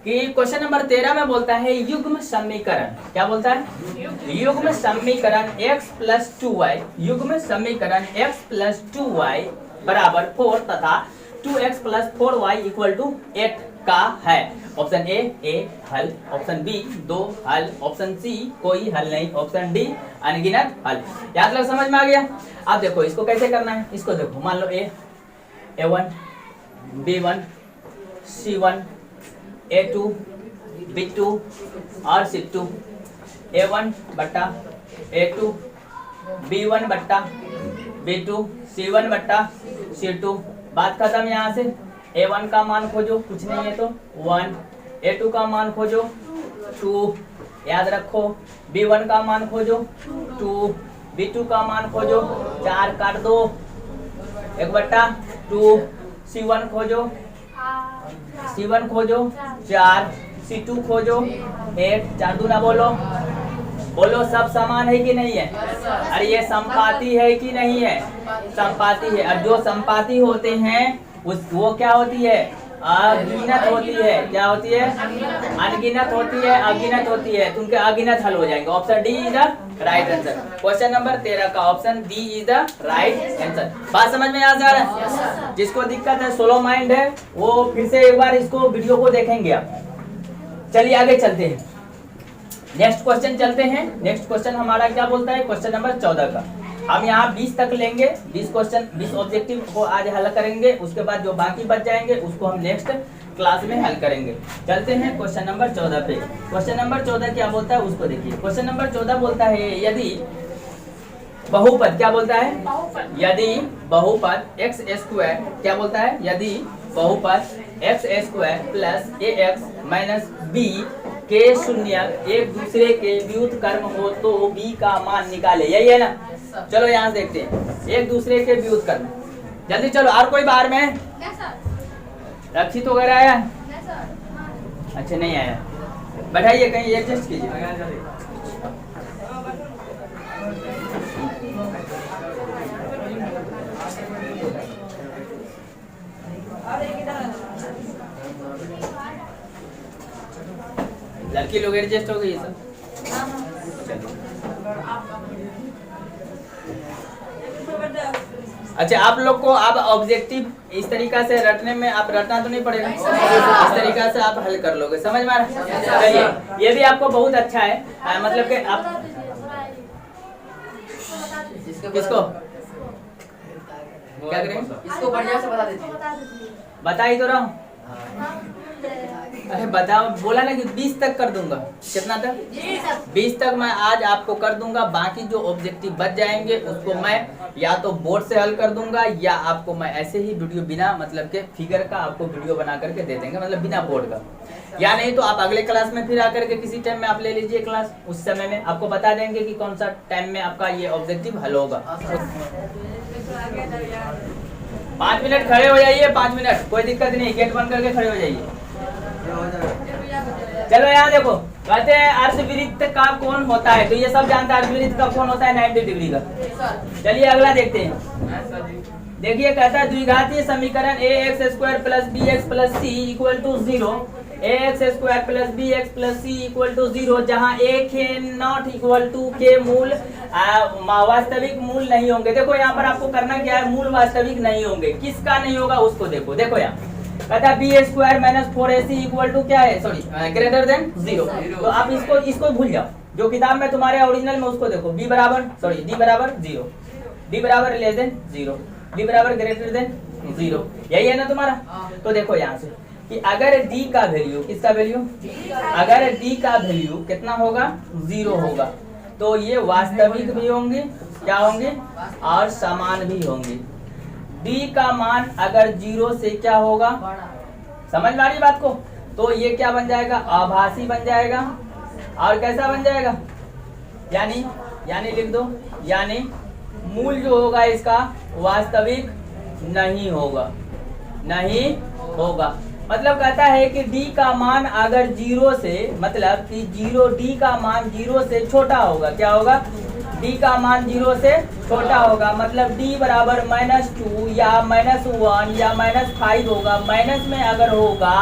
कि क्वेश्चन नंबर 13 में बोलता है युग्म समीकरण। क्या बोलता है? युग्म समीकरण x + 2y, युग्म समीकरण x + 2y बराबर 4 तथा 2x + 4y = 8 का है। ऑप्शन ए हल, ऑप्शन बी 2 हल, ऑप्शन सी कोई हल नहीं, ऑप्शन डी अनगिनत हल। याद लग समझ में आ गया। अब देखो इसको कैसे करना है, इसको देखो मान लो A1 B1 C1 A2 B2 और C2, A1 बट्टा A2 B1 बट्टा B2 C1 बट्टा C2। बात खत्म। यहाँ से A1 का मान खोजो, कुछ नहीं है तो 1, A2 का मान खोजो 2, याद रखो, B1 का मान खोजो 2, B2 का मान खोजो 4, काट दो 1 बट्टा 2, C1 खोजो, C1 खोजो 4, C2 खोजो 8, 4 दूना बोलो, बोलो सब समान है कि नहीं है? अरे ये संपाती है कि नहीं है? संपाती है। और जो संपाती होते हैं वो क्या होती है? अगिनत होती है। क्या होती है? अनगिनत होती है, अगिनत होती है, तो उनके अगिनत हल हो जाएंगे। Option D is the right answer. Question number 13 का option D is the right answer. बात समझ में आ जा रहा है? जिसको दिक्कत है, सोलो माइंड है, वो फिर से एक बार इसको वीडियो को देखेंगे आप। चलिए आगे चलते हैं, नेक्स्ट क्वेश्चन चलते हैं। नेक्स्ट क्वेश्चन हमारा क्या बोलता है? क्वेश्चन नंबर 14 का हम यहाँ 20 तक लेंगे, 20 क्वेश्चन, 20 ऑब्जेक्टिव को आज हल करेंगे। उसके बाद जो बाकी बच जाएंगे उसको हम नेक्स्ट क्लास में हल करेंगे। चलते हैं क्वेश्चन नंबर 14 पे। क्वेश्चन नंबर 14 क्या बोलता है उसको देखिए। क्वेश्चन नंबर 14 बोलता है यदि बहुपद, क्या बोलता है? यदि बहुपद एक्स स्क्वायर, क्या बोलता है? यदि बहुपद एक्स स्क्वायर प्लस ए एक्स माइनस बी के शून्य एक दूसरे के व्युत्क्रम हो तो b का मान निकाले। यही है ना? चलो यहाँ से देखते हैं, एक दूसरे के व्युत्क्रम। जल्दी चलो, और कोई बाहर में? रक्षित वगैरह आया? अच्छा नहीं आया, बैठाइए कहीं एडजस्ट कीजिए। लड़की लोग एडजस्ट हो गई सब। अच्छा, आप लोग को अब ऑब्जेक्टिव इस तरीका से रटने में, आप रटना तो नहीं पड़ेगा, इस तरीका से आप हल कर लोगे। समझ में आ रहा है? चलिए, ये भी आपको बहुत अच्छा है, मतलब कि आप किसको क्या करें? इसको बढ़िया से बता दीजिए। बता ही तो रहा हूँ। अरे बताओ, बोला ना कि 20 तक कर दूंगा। कितना तक? 20 तक मैं आज आपको कर दूंगा। बाकी जो ऑब्जेक्टिव बच जाएंगे उसको मैं या तो बोर्ड से हल कर दूंगा, या आपको मैं ऐसे ही वीडियो बिना मतलब के फिगर का आपको वीडियो बना करके दे देंगे, मतलब बिना बोर्ड का। या नहीं तो आप अगले क्लास में फिर आकर के किसी टाइम में आप ले लीजिए क्लास, उस समय में आपको बता देंगे कि कौन सा टाइम में आपका ये ऑब्जेक्टिव हल होगा। 5 मिनट खड़े हो जाइए, 5 मिनट, कोई दिक्कत नहीं, गेट बंद करके खड़े हो जाइए। चलो यहाँ देखो, कहते हैं अर्धवृत्त का कोण होता है, तो ये सब जानता है अर्धवृत्त का कोण होता है 90 डिग्री का। चलिए अगला देखते हैं। देखिए, कहता है द्विघातीय समीकरण A X square plus B X plus C equal to 0, A X square plus B X plus C equal to 0, जहाँ ए के नॉट इक्वल टू के मूल वास्तविक मूल नहीं होंगे। देखो यहाँ पर आपको करना क्या है, मूल वास्तविक नहीं होंगे। किसका नहीं होगा उसको देखो। देखो यहाँ कहता है B square minus 4ac equal to क्या है, सॉरी ग्रेटर देन 0। तो आप इसको भूल जाओ, जो किताब में तुम्हारे ओरिजिनल में उसको देखो। b बराबर, सॉरी d बराबर 0, d बराबर लेस देन 0, d बराबर ग्रेटर देन 0, यही है ना तुम्हारा। तो देखो यहाँ से कि अगर d का वैल्यू, किसका वैल्यू? अगर d का वैल्यू कितना होगा? 0 होगा, तो ये वास्तविक भी होंगे, क्या होंगे? और समान भी होंगे। d का मान अगर 0 से क्या होगा, समझ में आ रही बात को? तो ये क्या बन जाएगा? आभासी बन जाएगा। और कैसा बन जाएगा? यानी लिख दो, यानी मूल जो होगा इसका वास्तविक नहीं होगा, नहीं होगा। मतलब कहता है कि d का मान अगर 0 से, मतलब कि d का मान 0 से छोटा होगा। क्या होगा? d का मान 0 से छोटा होगा, मतलब d बराबर -2 या -1 या -5 होगा। माइनस में अगर होगा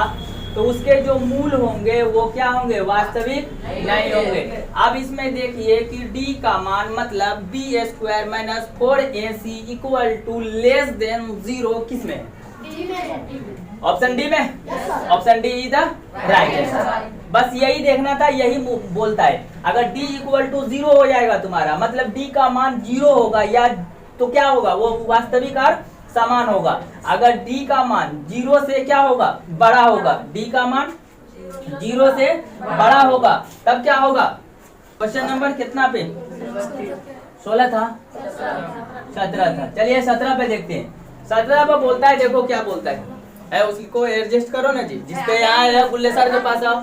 तो उसके जो मूल होंगे वो क्या होंगे? वास्तविक नहीं होंगे। अब इसमें देखिए कि d का मान मतलब b square minus 4ac equal to less than 0 किस में? ऑप्शन डी में। Option D is the right answer. बस यही देखना था, यही बोलता है। अगर d इक्वल टू 0 हो जाएगा तुम्हारा, मतलब d का मान 0 होगा, या तो क्या होगा? वो वास्तविक और समान होगा। अगर d का मान 0 से क्या होगा? बड़ा होगा। d का मान 0 से बड़ा होगा, तब क्या होगा? क्वेश्चन नंबर कितना पे? 16 था, 17 था। चलिए 17 पे देखते हैं। 17 पे बोलता है, देखो क्या बोलता है उसी को एडजस्ट करो ना जी, जिसपे यहाँ है गुल्ले सर के पास आओ।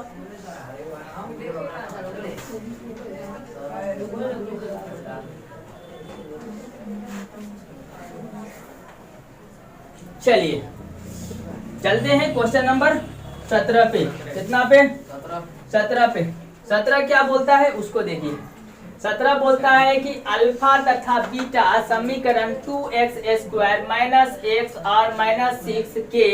चलिए चलते हैं क्वेश्चन नंबर 17 पे। कितना पे? 17 पे। 17 क्या बोलता है उसको देखिए। 17 बोलता है कि अल्फा तथा बीटा समीकरण 2x स्क्वायर माइनस x और -6 के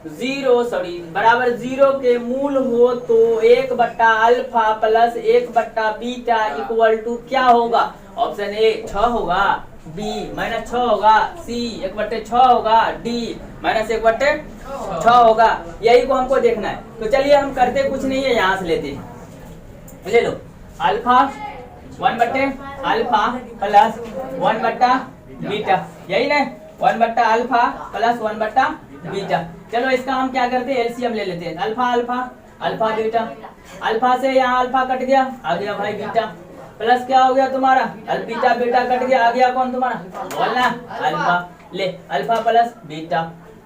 बराबर 0 के मूल हो तो 1/अल्फा प्लस 1/बीटा इक्वल टू क्या होगा? ऑप्शन ए 6 होगा, बी -6 होगा, सी 1/6 होगा, डी -1/6 होगा। यही को हमको देखना है। तो चलिए हम करते कुछ नहीं है, यहाँ से लेते हैं। ले लो अल्फा 1/अल्फा प्लस 1/बीटा, यही ना 1/अल्फा प्लस 1/बीटा। चलो इसका हम क्या करते हैं, एलसीएम ले लेते हैं। Alpha alpha alpha beta, alpha से यहाँ अल्फा कट गया, आ गया भाई बीटा, प्लस क्या हो गया तुम्हारा बीटा बीटा कट गया, आ गया कौन तुम्हारा बोलना अल्फा। ले अल्फा प्लस बीटा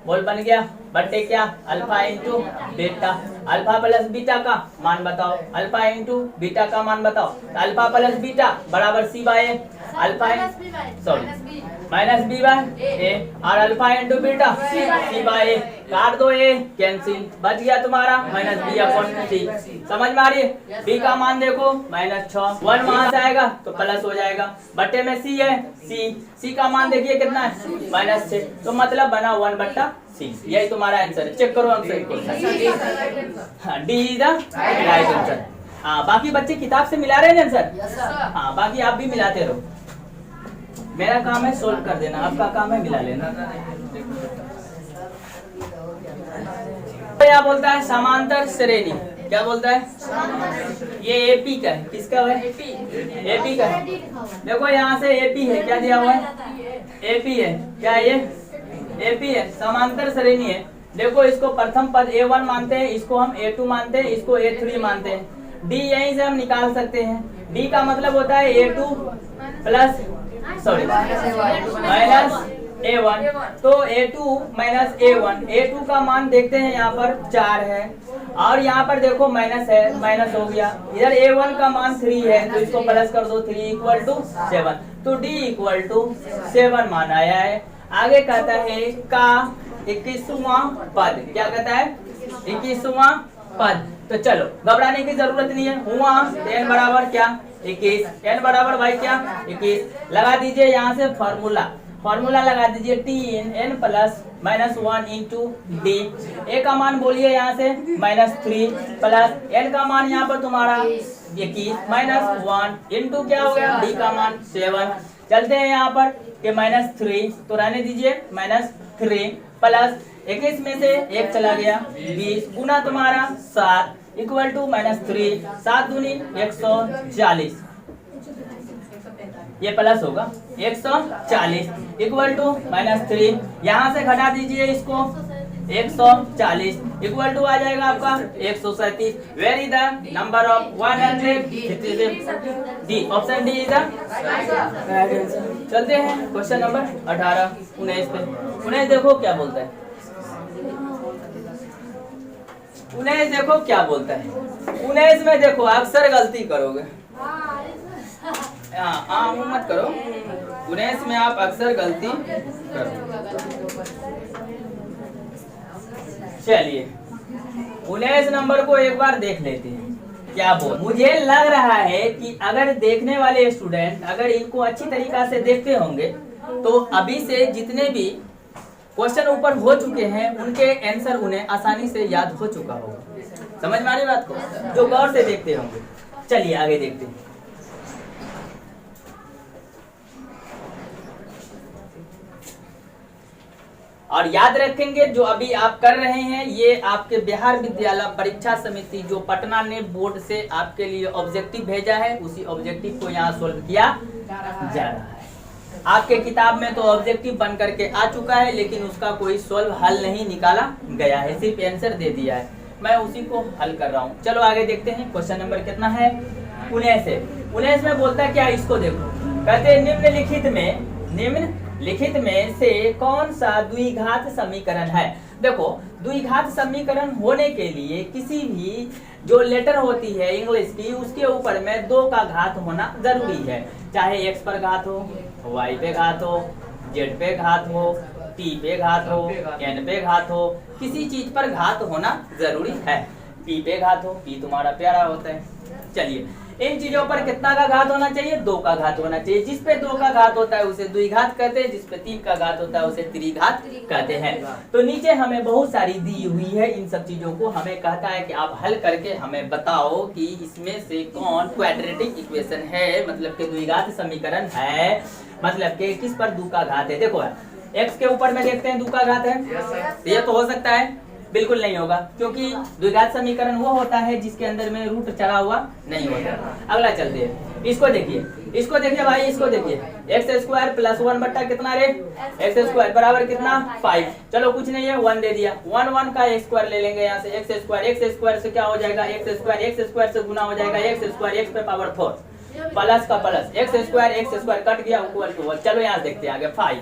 बोल बन गया बट्टे क्या alpha into beta. Alpha plus beta का मान बताओ, अल्फा इंटू बीटा का मान बताओ। अल्फा प्लस बीटा बराबर सी by A, alpha minus B bye ए, और alpha into beta C by ए। काट दो ए कैंसिल, बच गया तुम्हारा -b अपॉन सी। समझ में आ रही है? b का मान देखो -6, 1 वहां से आएगा तो प्लस हो जाएगा, बट्टे में c है, c का मान देखिए कितना है -6, तो मतलब बना 1/c। यही तुम्हारा आंसर है। चेक करो आंसर को। हाँ, D is the right answer. हाँ, बाकी बच्चे किताब से मिला रहे हैं आंसर। हाँ, बाकी आप भी मिलाते रहो। मेरा काम है सोल्व कर देना, आपका काम है मिला लेना। क्या बोलता है समांतर श्रेणी, क्या बोलता है? ये एपी का है, किसका है? एपी का है। देखो यहाँ से एपी है, क्या दिया हुआ है? एपी है, क्या ये एपी है, समांतर श्रेणी है। देखो इसको प्रथम पद A1 मानते हैं, इसको हम A2 मानते हैं, इसको A3 मानते हैं। D यहीं से हम निकाल सकते हैं। D का मतलब होता है A2 प्लस -A1, तो A2 -A1, A2 का मान देखते हैं यहाँ पर 4 है, और यहाँ पर देखो माइनस है, माइनस हो गया। इधर A1 का मान 3 है, तो इसको प्लस कर दो, 3 = 7, तो D = 7 मान आया है। आगे कहता है का 21वां पद, क्या कहता है? 21वां पद। तो चलो घबराने की जरूरत नहीं है। हुआ n बराबर क्या 21, n बराबर भाई क्या 21। लगा दीजिए यहाँ से फॉर्मूला लगा दीजिए t n plus -1 into D. A का मान बोलिए यहाँ से -3 प्लस n का मान यहाँ पर तुम्हारा 21 -1 इंटू क्या हो गया डी का मान 7। चलते हैं यहाँ पर कि -3 तो रहने दीजिए -3 प्लस 21 में से 1 चला गया 20 गुना तुम्हारा 7 इक्वल टू -3, 7 दूनी 140, ये प्लस होगा 140 इक्वल टू -3। यहाँ से घटा दीजिए इसको 140 इक्वल टू आ जाएगा आपका 137। Very the number of 157। D option D is the right answer. चलते हैं क्वेश्चन नंबर 18 19 पे। 19 देखो क्या बोलता है। 19 देखो क्या बोलता है। 19 में देखो अक्सर गलती करोगे, मत करो। 19 में आप अक्सर गलती करो। चलिए 19 नंबर को एक बार देख लेते हैं क्या बोल। मुझे लग रहा है कि अगर देखने वाले स्टूडेंट अगर इनको अच्छी तरीका से देखते होंगे तो अभी से जितने भी क्वेश्चन ऊपर हो चुके हैं उनके आंसर उन्हें आसानी से याद हो चुका होगा। समझ में आ रही बात को, जो गौर से देखते होंगे। चलिए आगे देखते हैं। और याद रखेंगे जो अभी आप कर रहे हैं ये आपके बिहार विद्यालय परीक्षा समिति जो पटना ने बोर्ड से आपके लिए ऑब्जेक्टिव भेजा है उसी ऑब्जेक्टिव को यहाँ सोल्व किया जा रहा है। आपके किताब में तो ऑब्जेक्टिव बन करके आ चुका है लेकिन उसका कोई सोल्व हल नहीं निकाला गया है, सिर्फ आंसर दे दिया है। मैं उसी को हल कर रहा हूँ। चलो आगे देखते हैं। क्वेश्चन नंबर कितना है 19 है। 19 में बोलता है क्या, इसको देखो। कहते हैं निम्नलिखित में से कौन सा द्विघात समीकरण है। देखो द्विघात समीकरण होने के लिए किसी भी जो लेटर होती है इंग्लिश की उसके ऊपर में 2 का घात होना जरूरी है। चाहे x पर घात हो, y पे घात हो, z पे घात हो, t पे घात हो, n पे घात हो, किसी चीज पर घात होना जरूरी है। p पे घात हो, p तुम्हारा प्यारा होता है। चलिए इन चीजों पर कितना का घात होना चाहिए? 2 का घात होना चाहिए। जिस पे 2 का घात होता है उसे द्विघात कहते हैं, जिस पे 3 का घात होता है उसे त्रिघात कहते हैं। तो नीचे हमें बहुत सारी दी हुई है, इन सब चीजों को हमें कहता है कि आप हल करके हमें बताओ कि इसमें से कौन क्वाड्रेटिक इक्वेशन है, मतलब कि द्विघात समीकरण है, मतलब कि किस पर 2 का घात है। देखो x के ऊपर में देखते हैं 2 का घात है, ये तो हो सकता है? बिल्कुल नहीं होगा, क्योंकि द्विघात समीकरण वो होता है जिसके अंदर में रूट चढ़ा हुआ नहीं होता। अगला चलते हैं, इसको देखिए भाई, इसको देखिए, एक्स स्क्वायर प्लस 1 बट्टा कितना रे? एक्स स्क्वायर बराबर कितना? 5। चलो कुछ नहीं है, 1 दे दिया, 1 का स्क्वायर ले लेंगे यहाँ से, एक्स स्क्वायर से क्या हो जाएगा? एक्स स्क्वायर से गुना हो जाएगा एक्स स्क्वायर, एक्स पे पावर 4 प्लस का प्लस, एक्स स्क्वायर कट गया इक्वल टू 1। चलो यहाँ देखते हैं आगे, 5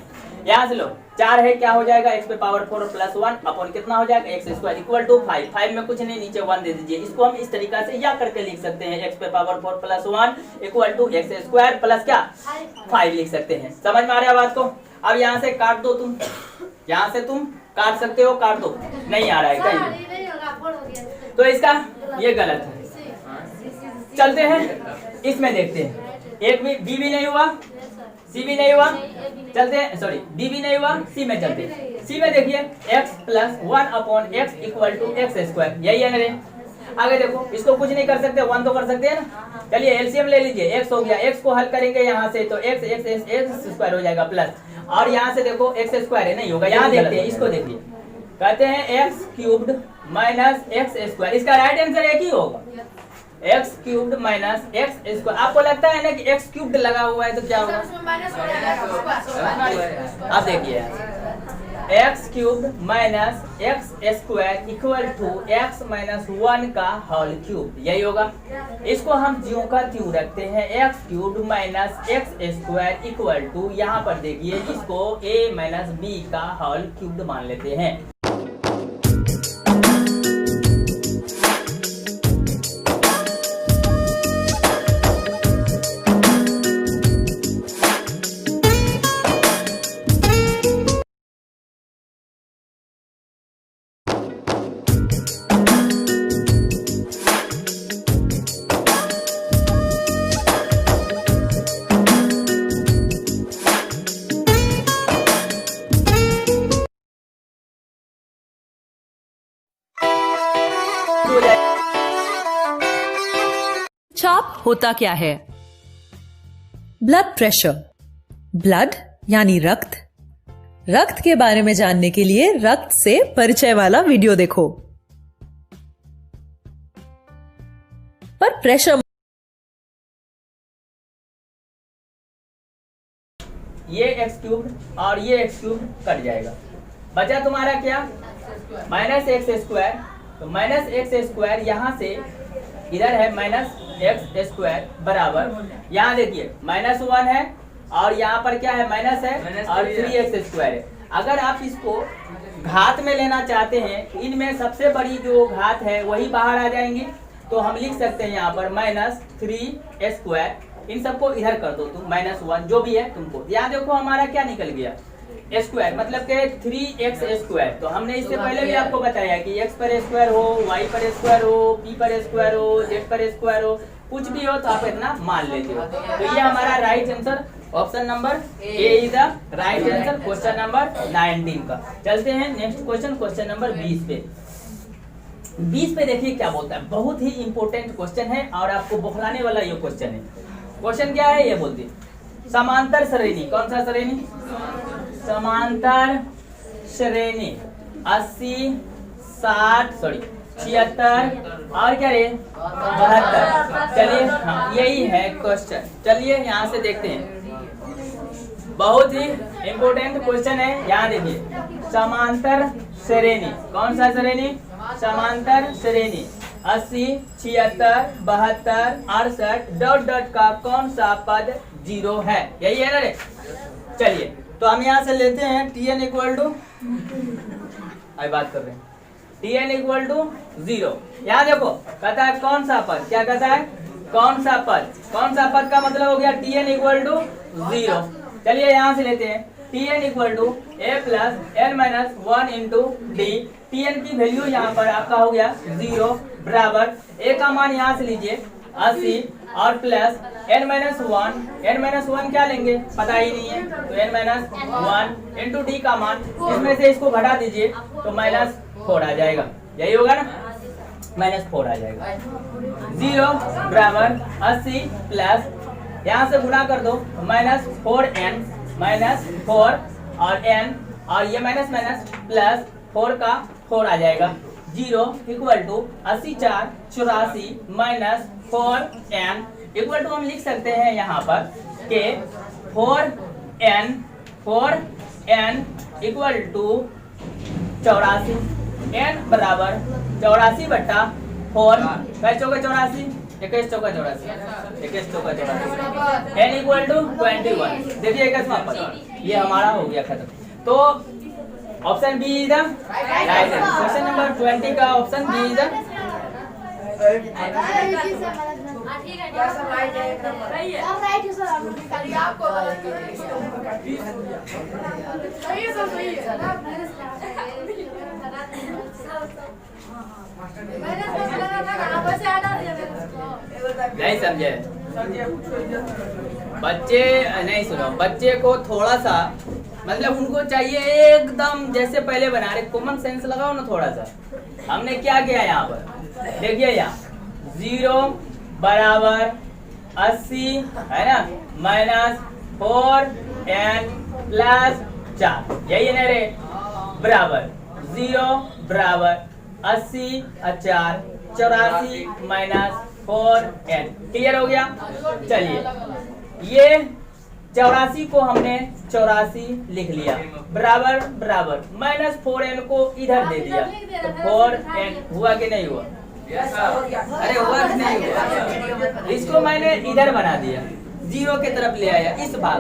यहाँ से लो, 4 है, क्या हो जाएगा? x पे पावर 4 प्लस 1 अपॉन कितना हो जाएगा? X square equal to 5। 5 में कुछ नहीं, नीचे 1 दे दीजिए। इसको हम इस तरीका से या करके लिख सकते हैं, x पे power 4 plus 1 equal to x square plus क्या? 5 लिख सकते हैं। समझ में आ रहा है बात को? अब यहाँ से काट दो तुम, यहाँ से तुम काट सकते हो, काट दो, नहीं आ रहा है कहीं, तो इसका ये गलत है। चलते हैं इसमें देखते हैं, एक भी बी भी नहीं हुआ, सी भी नहीं हुआ, चलते हैं, सॉरी बी भी नहीं हुआ, सी में चलते हैं। सी में देखिए x plus 1 upon x equal to x square, यही है ना रे? आगे देखो, इसको कुछ नहीं कर सकते, 1 तो कर सकते हैं ना। चलिए एलसीएम ले लीजिए, x हो गया, x को हल करेंगे यहाँ से तो एक्स स्क्वायर हो जाएगा प्लस, और यहाँ से देखो एक्स स्क्वायर है, नहीं होगा। यहाँ देखते हैं, इसको देखिए, कहते हैं x cubed minus x square, इसका राइट आंसर एक ही होगा, x cubed minus x square. आपको लगता है ना कि एक्स क्यूब्ड लगा हुआ है तो क्या होगा? अब देखिए, x cubed minus x square equal to x minus 1 का होल क्यूब, यही होगा। इसको हम ज्यों का त्यों रखते हैं, x cubed minus x square equal to, यहाँ पर देखिए इसको a माइनस बी का होल क्यूब्ड मान लेते हैं। चाप होता क्या है? ब्लड प्रेशर, ब्लड यानी रक्त, रक्त के बारे में जानने के लिए रक्त से परिचय वाला वीडियो देखो। पर प्रेशर, ये एक्स क्यूब और ये एक्स क्यूब कट जाएगा, बचा तुम्हारा क्या? Minus x square. तो माइनस एक्स स्क्वायर यहाँ से इधर है माइनस एक्स स्क्वायर बराबर, यहाँ देखिए माइनस 1 है और यहाँ पर क्या है? माइनस है और 3x स्क्वायर है। अगर आप इसको घात में लेना चाहते हैं, इनमें सबसे बड़ी जो घात है वही बाहर आ जाएंगी, तो हम लिख सकते हैं यहाँ पर माइनस 3 स्क्वायर, इन सबको इधर कर दो तुम, माइनस 1 जो भी है तुमको। यहाँ देखो हमारा क्या निकल गया? स्क्वायर, मतलब के 3x स्क्वायर। तो हमने इससे पहले भी आपको बताया कि x पर स्क्वायर हो, y पर स्क्वायर हो, p पर स्क्वायर हो, z पर स्क्वायर हो, कुछ भी हो तो आप इतना मान लेते हो। तो ये हमारा right answer, option number A is the right answer, question number 19 का। चलते हैं नेक्स्ट क्वेश्चन, क्वेश्चन नंबर 20 पे। 20 पे देखिए क्या बोलता है, बहुत ही इंपॉर्टेंट क्वेश्चन है और आपको बौखलाने वाला ये क्वेश्चन है। क्वेश्चन क्या है? ये बोलते हैं समांतर श्रेणी, कौन सा श्रेणी? समांतर श्रेणी 80, 60, सॉरी 76 और क्या रे 72। चलिए हाँ यही है क्वेश्चन। चलिए यहाँ से देखते हैं, बहुत ही इंपोर्टेंट क्वेश्चन है। यहाँ देखिए समांतर श्रेणी, कौन सा श्रेणी? समांतर श्रेणी 80, 76, 72, 68 डॉट डॉट का कौन सा पद 0 है? यही है ना रे? चलिए तो हम यहाँ से लेते हैं Tn इक्वल टू, अभी बात कर रहे हैं, Tn इक्वल टू 0। यहाँ देखो कहता है कौन सा पद, क्या कहता है? कौन सा पद, कौन सा पद का मतलब हो गया Tn इक्वल टू 0। चलिए यहाँ से लेते हैं Tn equal to a plus n minus 1 into D. Tn की वैल्यू यहाँ पर आपका हो गया 0 बराबर a का मान यहाँ से लीजिए 80 और प्लस n-1 क्या लेंगे पता ही नहीं है, तो n-1 इंटू डी का मान, इसमें से इसको घटा दीजिए तो -4 आ जाएगा, यही होगा ना, -4 आ जाएगा। 0 बराबर 80 प्लस यहाँ से गुणा कर दो -4n -4 और n और ये माइनस माइनस प्लस 4 का 4 आ जाएगा। 0 equal to 80 4 84 minus 4n equal to हम लिख सकते हैं यहाँ पर कि 4n इक्वल टू 84, n बराबर 84 बट्टा 4, 5 चौका 84, 21 चौका 84, 21 चौका 84, n इक्वल टू 21। देखिए 21वां पद ये हमारा हो गया खत्म। तो option B is the right answer. Question number 20 का ऑप्शन बी इज द नहीं समझे बच्चे, नहीं सुनो, बच्चे को थोड़ा सा मतलब उनको चाहिए एकदम जैसे पहले बना रहे, कॉमन सेंस लगाओ ना थोड़ा सा। हमने क्या किया यहाँ पर, देखिए यहाँ 0 बराबर 80 है ना माइनस 4n प्लस 4, यही है ना रे, बराबर 0 बराबर 80 और 4 84 माइनस 4n। क्लियर हो गया। चलिए ये 84 को हमने 84 लिख लिया, बराबर बराबर -4n को इधर दे दिया, तो 4n हुआ कि नहीं हुआ? अरे हुआ कि नहीं हुआ? इसको मैंने इधर बना दिया, 0 की तरफ ले आया इस भाग।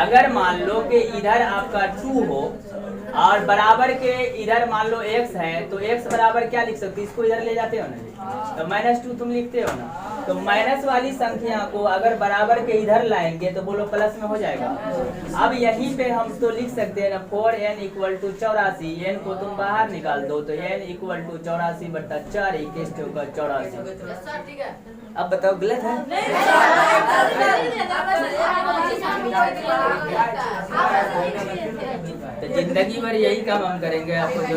अगर मान लो कि इधर आपका 2 हो और बराबर के इधर मान लो x है, तो x बराबर क्या लिख सकते, इसको इधर ले जाते हो ना, तो -2 तुम लिखते हो ना, तो माइनस वाली संख्या को अगर बराबर के इधर लाएंगे तो बोलो प्लस में हो जाएगा। अब यहीं पे हम तो लिख सकते हैं ना 4n इक्वल टू 84, n को तुम बाहर निकाल दो तो n इक्वल टू 84 बट्टा 4 21 चौका 84। अब बताओ गलत है? तो जिंदगी भर यही काम हम करेंगे, आपको जो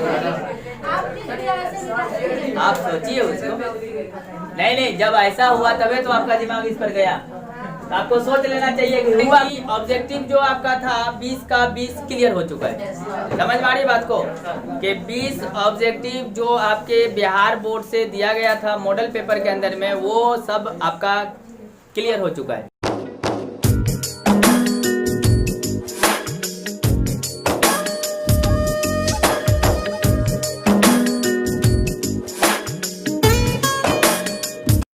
आप सोचिए उसको। नहीं, जब ऐसा हुआ तभी तो आपका दिमाग इस पर गया, तो आपको सोच लेना चाहिए कि हुआ। ऑब्जेक्टिव जो आपका था 20 का 20 क्लियर हो चुका है, समझ में आ रही बात को, कि 20 ऑब्जेक्टिव जो आपके बिहार बोर्ड से दिया गया था मॉडल पेपर के अंदर में, वो सब आपका क्लियर हो चुका है।